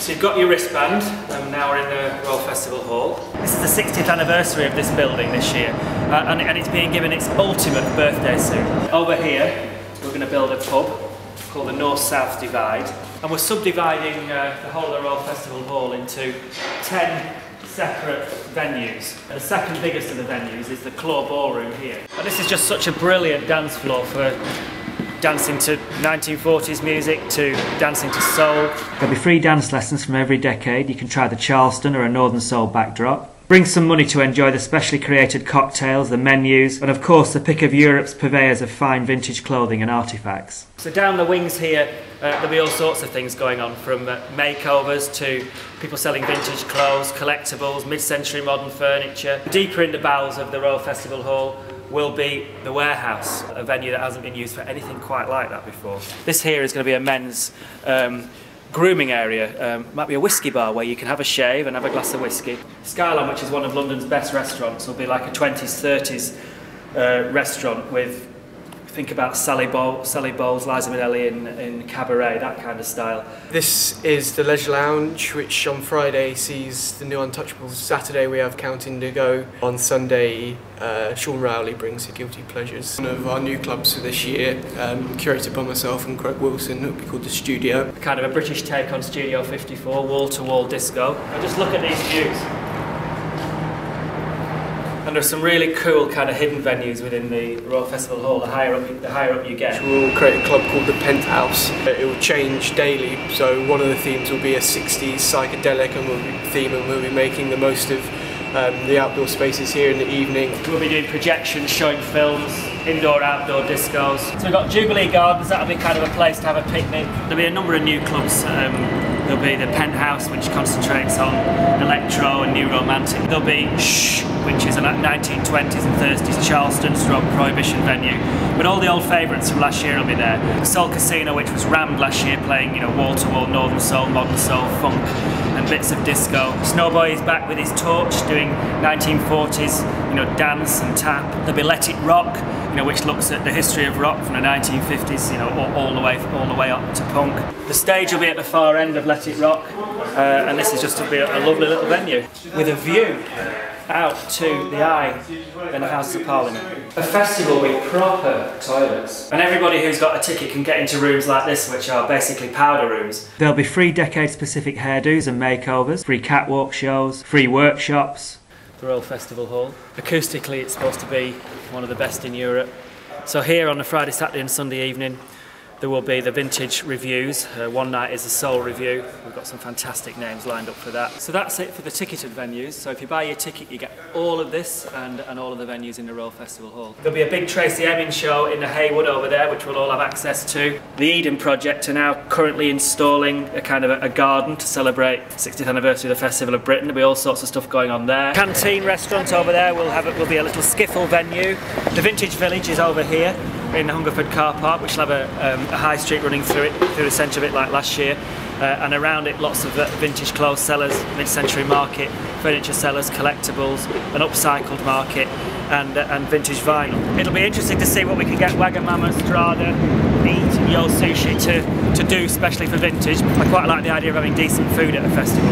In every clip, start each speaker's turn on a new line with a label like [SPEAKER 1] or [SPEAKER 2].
[SPEAKER 1] So you've got your wristband, and now we're in the Royal Festival Hall. This is the 60th anniversary of this building this year, and it's being given its ultimate birthday soon. Over here, we're going to build a pub called the North-South Divide, and we're subdividing the whole of the Royal Festival Hall into 10 separate venues. The second biggest of the venues is the Claw Ballroom here. And this is just such a brilliant dance floor for dancing to 1940s music, to dancing to soul. There'll be free dance lessons from every decade. You can try the Charleston or a Northern Soul backdrop. Bring some money to enjoy the specially created cocktails, the menus, and of course the pick of Europe's purveyors of fine vintage clothing and artefacts. So down the wings here, there'll be all sorts of things going on, from makeovers to people selling vintage clothes, collectibles, mid-century modern furniture. Deeper in the bowels of the Royal Festival Hall will be the Warehouse, a venue that hasn't been used for anything quite like that before. This here is going to be a men's grooming area. Might be a whiskey bar where you can have a shave and have a glass of whiskey. Skyline, which is one of London's best restaurants, will be like a 20s, 30s restaurant with, think about Sally Bowles, Liza Minnelli in Cabaret, that kind of style.
[SPEAKER 2] This is the Leisure Lounge, which on Friday sees the new Untouchables. Saturday we have Count Indigo. On Sunday, Sean Rowley brings the Guilty Pleasures. One of our new clubs for this year, curated by myself and Craig Wilson, it'll be called The Studio. Kind
[SPEAKER 1] of a British take on Studio 54, wall-to-wall disco. Now just look at these views. And there's some really cool kind of hidden venues within the Royal Festival Hall. The higher up you get.
[SPEAKER 2] We'll create a club called the Penthouse. It will change daily, so one of the themes will be a 60s psychedelic and we'll be making the most of the outdoor spaces here in the evening.
[SPEAKER 1] We'll be doing projections, showing films, indoor, outdoor discos. So we've got Jubilee Gardens, that'll be kind of a place to have a picnic. There'll be a number of new clubs. There'll be the Penthouse, which concentrates on electro and new romantic. There'll be Shh, which is a 1920s and 30s Charleston stroke prohibition venue. But all the old favourites from last year will be there. The Soul Casino, which was rammed last year, playing wall-to-wall Northern Soul, Modern Soul, Funk and bits of disco. Snowboy is back with his torch, doing 1940s dance and tap. There'll be Let It Rock, which looks at the history of rock from the 1950s, all the way up to punk. The stage will be at the far end of Let It Rock, and this is just to be a lovely little venue with a view out to the Eye and the House of Parliament. A festival with proper toilets. And everybody who's got a ticket can get into rooms like this, which are basically powder rooms. There'll be free decade-specific hairdos and makeovers, free catwalk shows, free workshops. The Royal Festival Hall. Acoustically, it's supposed to be one of the best in Europe. So here on the Friday, Saturday and Sunday evening, there will be the vintage reviews. One night is the soul review. We've got some fantastic names lined up for that. So that's it for the ticketed venues. So if you buy your ticket, you get all of this and all of the venues in the Royal Festival Hall. There'll be a big Tracy Emin show in the Haywood over there, which we'll all have access to. The Eden Project are now currently installing a kind of a garden to celebrate 60th anniversary of the Festival of Britain. There'll be all sorts of stuff going on there. Canteen restaurant over there will be a little skiffle venue. The Vintage Village is over here in the Hungerford car park, which will have a high street running through the centre of it like last year, and around it lots of vintage clothes sellers, mid-century market, furniture sellers, collectibles, an upcycled market, and vintage vinyl. It'll be interesting to see what we can get Wagamama, Strada, Meat and Yo Sushi to do, especially for vintage. I quite like the idea of having decent food at a festival.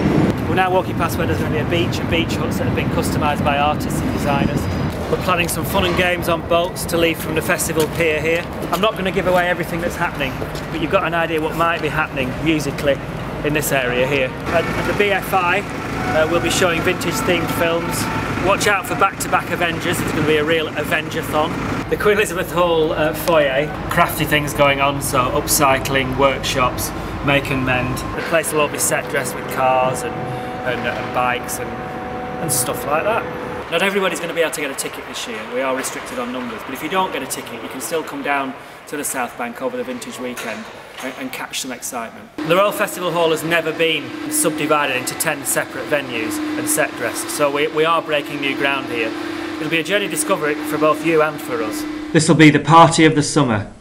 [SPEAKER 1] We're now walking past where there's going to be a beach and beach huts that have been customised by artists and designers. We're planning some fun and games on boats to leave from the festival pier here. I'm not going to give away everything that's happening, but you've got an idea what might be happening musically in this area here. At the BFI, we'll be showing vintage themed films. Watch out for back-to-back Avengers, it's going to be a real Avenger-thon. The Queen Elizabeth Hall foyer, crafty things going on, so upcycling, workshops, make and mend. The place will all be set dressed with cars and bikes and stuff like that. Not everybody's going to be able to get a ticket this year. We are restricted on numbers, but if you don't get a ticket, you can still come down to the Southbank over the vintage weekend and catch some excitement. The Royal Festival Hall has never been subdivided into 10 separate venues and set dressed, so we are breaking new ground here. It'll be a journey to discover it for both you and for us.
[SPEAKER 3] This will be the party of the summer.